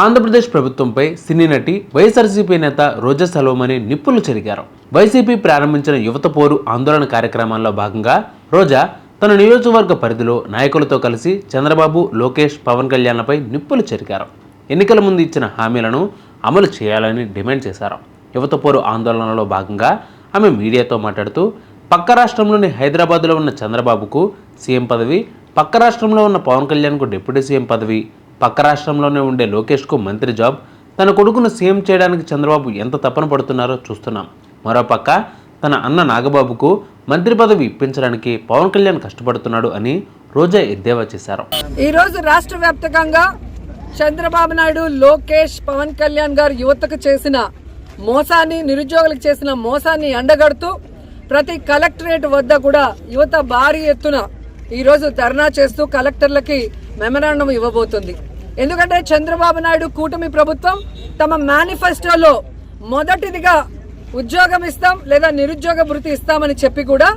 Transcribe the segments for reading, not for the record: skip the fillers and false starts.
ఆంధ్రప్రదేశ్ ప్రభుత్వంపై సినీ నటి వైఎస్ఆర్సీపీ నేత రోజా సెల్వమణి నిప్పులు చెరిగారు. వైసీపీ ప్రారంభించిన యువత పోరు ఆందోళన కార్యక్రమాల్లో భాగంగా రోజా తన నియోజకవర్గ పరిధిలో నాయకులతో కలిసి చంద్రబాబు, లోకేష్, పవన్ కళ్యాణ్లపై నిప్పులు చెరిగారు. ఎన్నికల ముందు ఇచ్చిన హామీలను అమలు చేయాలని డిమాండ్ చేశారు. యువత పోరు ఆందోళనలో భాగంగా ఆమె మీడియాతో మాట్లాడుతూ పక్క రాష్ట్రంలోని హైదరాబాద్లో ఉన్న చంద్రబాబుకు సీఎం పదవి, పక్క రాష్ట్రంలో ఉన్న పవన్ కళ్యాణ్కు డిప్యూటీ సీఎం పదవి, పక్క రాష్ట్రంలోనే ఉండే లోకేష్కు మంత్రి జాబ్, తన కొడుకును సీఎం చేయడానికి చంద్రబాబు ఎంత తపన పడుతున్నారో చూస్తున్నాం. మరోపక్క తన అన్న నాగబాబుకు మంత్రి పదవి ఇప్పించడానికి పవన్ కళ్యాణ్ కష్టపడుతున్నాడు అని రోజా ఎద్దేవా చేశారు. ఈరోజు రాష్ట్ర వ్యాప్తంగా చంద్రబాబు నాయుడు, లోకేష్, పవన్ కళ్యాణ్ గారు యువతకు చేసిన మోసాన్ని, నిరుద్యోగులకు చేసిన మోసాన్ని ఎండగడుతూ ప్రతి కలెక్టరేట్ వద్ద కూడా యువత భారీ ఎత్తున ఈరోజు ధర్నా చేస్తూ కలెక్టర్లకి మెమరాండం ఇవ్వబోతుంది. ఎందుకంటే చంద్రబాబు నాయుడు కూటమి ప్రభుత్వం తమ మేనిఫెస్టోలో మొదటిదిగా ఉద్యోగం ఇస్తాం లేదా నిరుద్యోగ భృతి ఇస్తామని చెప్పి కూడా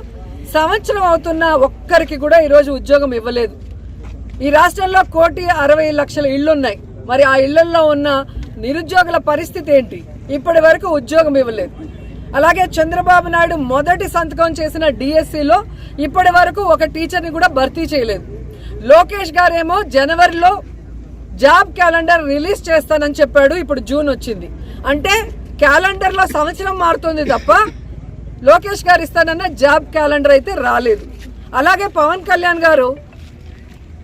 సంవత్సరం అవుతున్న ఒక్కరికి కూడా ఈరోజు ఉద్యోగం ఇవ్వలేదు. ఈ రాష్ట్రంలో 1,60,00,000 ఇళ్లున్నాయి. మరి ఆ ఇళ్లలో ఉన్న నిరుద్యోగుల పరిస్థితి ఏంటి? ఇప్పటి వరకు ఉద్యోగం ఇవ్వలేదు. అలాగే చంద్రబాబు నాయుడు మొదటి సంతకం చేసిన డిఎస్సిలో ఇప్పటి వరకు ఒక టీచర్ని కూడా భర్తీ చేయలేదు. లోకేష్ గారేమో జనవరిలో జాబ్ క్యాలెండర్ రిలీజ్ చేస్తానని చెప్పాడు. ఇప్పుడు జూన్ వచ్చింది. అంటే క్యాలెండర్లో సంవత్సరం మారుతుంది తప్ప లోకేష్ గారు ఇస్తానన్న జాబ్ క్యాలెండర్ అయితే రాలేదు. అలాగే పవన్ కళ్యాణ్ గారు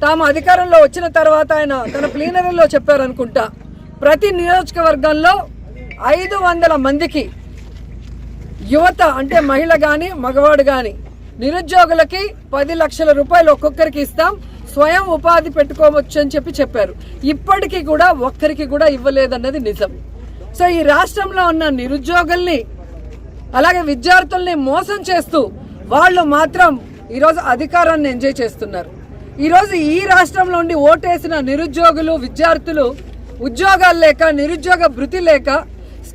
తాము అధికారంలో వచ్చిన తర్వాత ఆయన తన ప్లీనరీలో చెప్పారనుకుంటా, ప్రతి నియోజకవర్గంలో 500 మందికి యువత అంటే మహిళ కానీ మగవాడు కానీ నిరుద్యోగులకి 10 లక్షల రూపాయలు ఒక్కొక్కరికి ఇస్తాం, స్వయం ఉపాధి పెట్టుకోవచ్చు అని చెప్పారు. ఇప్పటికీ కూడా ఒక్కరికి కూడా ఇవ్వలేదన్నది నిజం. సో ఈ రాష్ట్రంలో ఉన్న నిరుద్యోగుల్ని అలాగే విద్యార్థుల్ని మోసం చేస్తూ వాళ్ళు మాత్రం ఈరోజు అధికారాన్ని ఎంజాయ్ చేస్తున్నారు. ఈరోజు ఈ రాష్ట్రంలో ఉండి ఓటేసిన నిరుద్యోగులు, విద్యార్థులు ఉద్యోగాలు లేక, నిరుద్యోగ భృతి లేక,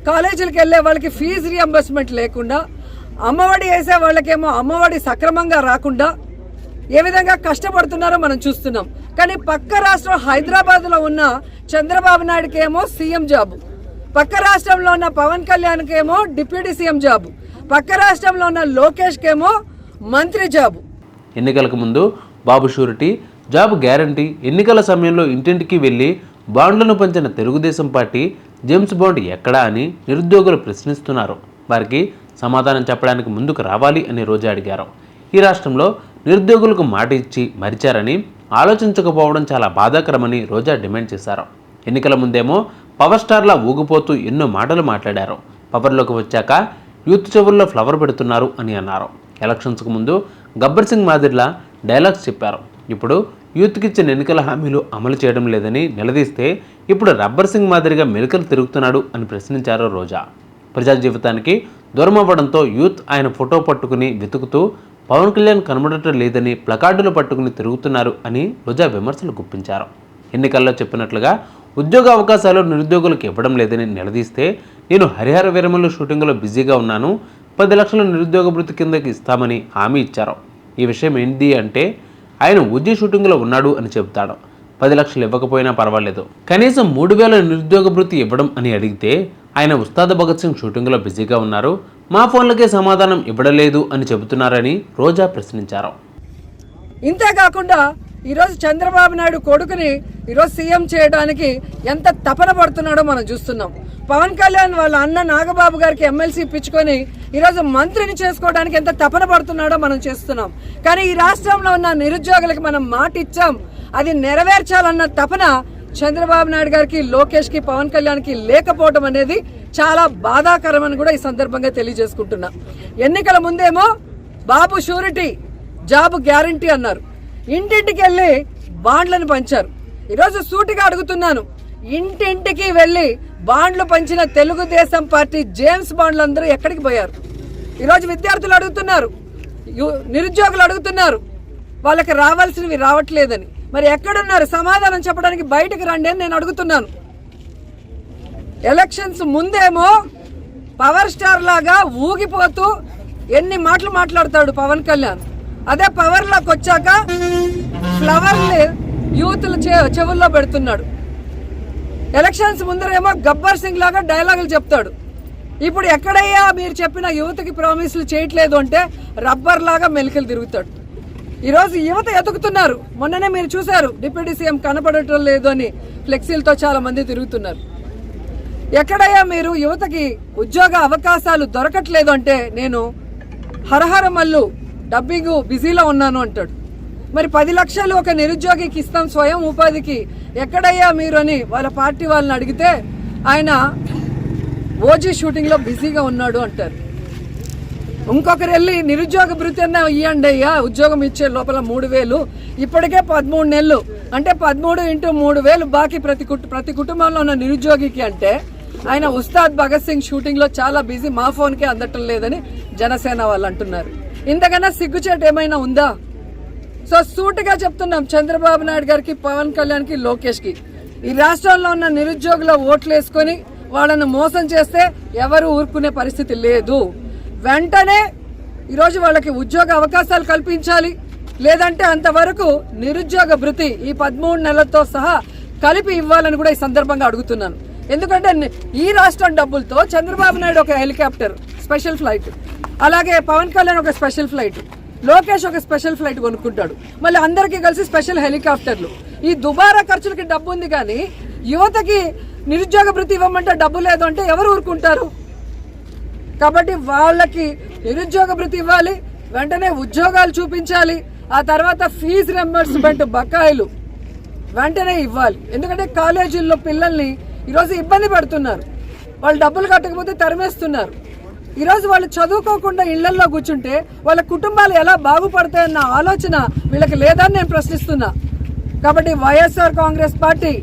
కాలేజీలకు వెళ్లే వాళ్ళకి ఫీజు రియంబర్స్మెంట్ లేకుండా, అమ్మఒడి వేసే వాళ్ళకేమో అమ్మఒడి సక్రమంగా రాకుండా ఏ విధంగా కష్టపడుతున్నారో మనం చూస్తున్నాం. కానీ పక్క రాష్ట్రం హైదరాబాద్లో ఉన్న చంద్రబాబు నాయుడుకేమో సీఎం జాబు, పక్క రాష్ట్రంలో ఉన్న పవన్ కళ్యాణ్కేమో డిప్యూటీ సీఎం జాబు, పక్క రాష్ట్రంలో ఉన్న లోకేష్కేమో మంత్రి జాబు. ఎన్నికలకు ముందు బాబు షూరిటీ, జాబ్ గ్యారంటీ, ఎన్నికల సమయంలో ఇంటింటికి వెళ్లి బాండ్లను పంచిన తెలుగుదేశం పార్టీ జేమ్స్ బాండ్ ఎక్కడా అని నిరుద్యోగులు ప్రశ్నిస్తున్నారు. వారికి సమాధానం చెప్పడానికి ముందుకు రావాలి అని రోజా అడిగారు. ఈ రాష్ట్రంలో నిరుద్యోగులకు మాట ఇచ్చి మరిచారని, ఆలోచించకపోవడం చాలా బాధాకరమని రోజా డిమాండ్ చేశారు. ఎన్నికల ముందేమో పవర్ స్టార్లా ఊగిపోతూ ఎన్నో మాటలు మాట్లాడారు. పవర్లోకి వచ్చాక యూత్ చెవుల్లో ఫ్లవర్ పెడుతున్నారు అని అన్నారు. ఎలక్షన్స్కు ముందు గబ్బర్ సింగ్ మాదిరిలా డైలాగ్స్ చెప్పారు. ఇప్పుడు యూత్కి ఇచ్చిన ఎన్నికల హామీలు అమలు చేయడం లేదని నిలదీస్తే ఇప్పుడు రబ్బర్ సింగ్ మాదిరిగా మెలికలు తిరుగుతున్నాడు అని ప్రశ్నించారు రోజా. ప్రజా జీవితానికి దూరం అవ్వడంతో యూత్ ఆయన ఫోటో పట్టుకుని వెతుకుతూ పవన్ కళ్యాణ్ కనబడటం లేదని ప్లకార్డులు పట్టుకుని తిరుగుతున్నారు అని రోజా విమర్శలు గుప్పించారు. ఎన్నికల్లో చెప్పినట్లుగా ఉద్యోగ అవకాశాలు నిరుద్యోగులకు ఇవ్వడం లేదని నిలదీస్తే నేను హరిహర వీరమల్లు షూటింగ్లో బిజీగా ఉన్నాను, 10 లక్షల నిరుద్యోగ భృతి కిందకి ఇస్తామని హామీ ఇచ్చారు. ఈ విషయం ఏంటి అంటే ఆయన ఉద్యోగ షూటింగ్లో ఉన్నాడు అని చెబుతాడు. 10 లక్షలు ఇవ్వకపోయినా పర్వాలేదు, కనీసం 3,000 నిరుద్యోగ భృతి ఇవ్వడం అని అడిగితే ఆయన ఉస్తాద్ భగత్ సింగ్ షూటింగ్లో బిజీగా ఉన్నారు, మా ఫోన్లకే సమాధానం ఇవ్వడలేదు అని చెబుతున్నారని రోజా ప్రశ్నించారు. ఇంతేకాకుండా ఈరోజు చంద్రబాబు నాయుడు కొడుకుని ఈరోజు సీఎం చేయడానికి ఎంత తపన పడుతున్నాడో మనం చూస్తున్నాం. పవన్ కళ్యాణ్ వాళ్ళ అన్న నాగబాబు గారికి ఎమ్మెల్సీ ఇప్పించుకొని ఈరోజు మంత్రిని చేసుకోవడానికి ఎంత తపన పడుతున్నాడో మనం చేస్తున్నాం. కానీ ఈ రాష్ట్రంలో ఉన్న నిరుద్యోగులకు మనం మాట ఇచ్చాం, అది నెరవేర్చాలన్న తపన చంద్రబాబు నాయుడు గారికి, లోకేష్కి, పవన్ కళ్యాణ్కి లేకపోవడం అనేది చాలా బాధాకరమని కూడా ఈ సందర్భంగా తెలియజేసుకుంటున్నా. ఎన్నికల ముందేమో బాబు షూరిటీ, జాబ్ గ్యారంటీ అన్నారు. ఇంటింటికి వెళ్ళి బాండ్లను పంచారు. ఈరోజు సూటిగా అడుగుతున్నాను, ఇంటింటికి వెళ్ళి బాండ్లు పంచిన తెలుగుదేశం పార్టీ జేమ్స్ బాండ్లు అందరూ ఎక్కడికి పోయారు? ఈరోజు విద్యార్థులు అడుగుతున్నారు, నిరుద్యోగులు అడుగుతున్నారు, వాళ్ళకి రావాల్సినవి రావట్లేదని. మరి ఎక్కడున్నారు? సమాధానం చెప్పడానికి బయటకు రండి అని నేను అడుగుతున్నాను. ఎలక్షన్స్ ముందేమో పవర్ స్టార్ లాగా ఊగిపోతూ ఎన్ని మాటలు మాట్లాడతాడు పవన్ కళ్యాణ్. అదే పవర్లోకి వచ్చాక ఫ్లవర్ని యూత్లు చెవుల్లో పెడుతున్నాడు. ఎలక్షన్స్ ముందరేమో గబ్బర్ సింగ్ లాగా డైలాగులు చెప్తాడు. ఇప్పుడు ఎక్కడయ్యా మీరు చెప్పిన యువతకి ప్రామిస్లు చేయట్లేదు అంటే రబ్బర్ లాగా మెలికలు తిరుగుతాడు. ఈరోజు యువత ఎదుగుతున్నారు. మొన్ననే మీరు చూశారు, డిప్యూటీ సీఎం కనపడటం లేదు అని ఫ్లెక్సీలతో చాలా మంది తిరుగుతున్నారు. ఎక్కడయ్యా మీరు యువతకి ఉద్యోగ అవకాశాలు దొరకట్లేదు అంటే నేను హరహర మల్లు డబ్బింగ్ బిజీలో ఉన్నాను అంటాడు. మరి 10 లక్షలు ఒక నిరుద్యోగికి ఇస్తాం స్వయం ఉపాధికి, ఎక్కడయ్యా మీరు అని వాళ్ళ పార్టీ వాళ్ళని అడిగితే ఆయన ఓజీ షూటింగ్లో బిజీగా ఉన్నాడు అంటారు. ఇంకొకరు వెళ్ళి నిరుద్యోగ భృతి అన్న ఇవ్వండి అయ్యా, ఉద్యోగం ఇచ్చే లోపల 3,000, ఇప్పటికే 13 నెలలు అంటే 13 × 3,000 బాకీ ప్రతి కుటుంబంలో ఉన్న నిరుద్యోగికి అంటే ఆయన ఉస్తాద్ భగత్ సింగ్ షూటింగ్లో చాలా బిజీ, మా ఫోన్కే అందటం లేదని జనసేన వాళ్ళు అంటున్నారు. ఇంతకన్నా సిగ్గుచేటు ఏమైనా ఉందా? సో సూటిగా చెప్తున్నాం చంద్రబాబు నాయుడు గారికి, పవన్ కళ్యాణ్కి, లోకేష్కి, ఈ రాష్ట్రంలో ఉన్న నిరుద్యోగుల ఓట్లు వేసుకొని వాళ్ళను మోసం చేస్తే ఎవరు ఊరుకునే పరిస్థితి లేదు. వెంటనే ఈరోజు వాళ్ళకి ఉద్యోగ అవకాశాలు కల్పించాలి. లేదంటే అంతవరకు నిరుద్యోగ భృతి ఈ 13 నెలలతో సహా కలిపి ఇవ్వాలని కూడా ఈ సందర్భంగా అడుగుతున్నాను. ఎందుకంటే ఈ రాష్ట్రం డబ్బులతో చంద్రబాబు నాయుడు ఒక హెలికాప్టర్ స్పెషల్ ఫ్లైట్, అలాగే పవన్ కళ్యాణ్ ఒక స్పెషల్ ఫ్లైట్, లోకేష్ ఒక స్పెషల్ ఫ్లైట్ కొనుక్కుంటాడు, మళ్ళీ అందరికీ కలిసి స్పెషల్ హెలికాప్టర్లు. ఈ దుబారా ఖర్చులకి డబ్బు ఉంది కానీ యువతకి నిరుద్యోగ భృతి ఇవ్వమంటే డబ్బు లేదు అంటే ఎవరు ఊరుకుంటారు? కాబట్టి వాళ్ళకి నిరుద్యోగ భృతి ఇవ్వాలి, వెంటనే ఉద్యోగాలు చూపించాలి, ఆ తర్వాత ఫీజు రింబర్స్మెంట్ బకాయిలు వెంటనే ఇవ్వాలి. ఎందుకంటే కాలేజీల్లో పిల్లల్ని ఈరోజు ఇబ్బంది పెడుతున్నారు, వాళ్ళు డబ్బులు కట్టకపోతే తరిమేస్తున్నారు. ఈరోజు వాళ్ళు చదువుకోకుండా ఇళ్లల్లో కూర్చుంటే వాళ్ళ కుటుంబాలు ఎలా బాగుపడతాయన్న ఆలోచన వీళ్ళకి లేదని నేను ప్రశ్నిస్తున్నా. కాబట్టి వైఎస్ఆర్ కాంగ్రెస్ పార్టీ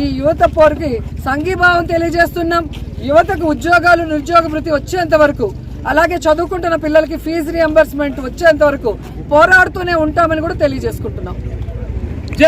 ఈ యువత పోరుకి సంఘీభావం తెలియజేస్తున్నాం. యువతకు ఉద్యోగాలు, నిరుద్యోగ భృతి వచ్చేంత వరకు, అలాగే చదువుకుంటున్న పిల్లలకి ఫీజు రియంబర్స్మెంట్ వచ్చేంత వరకు పోరాడుతూనే ఉంటామని కూడా తెలియజేసుకుంటున్నాం.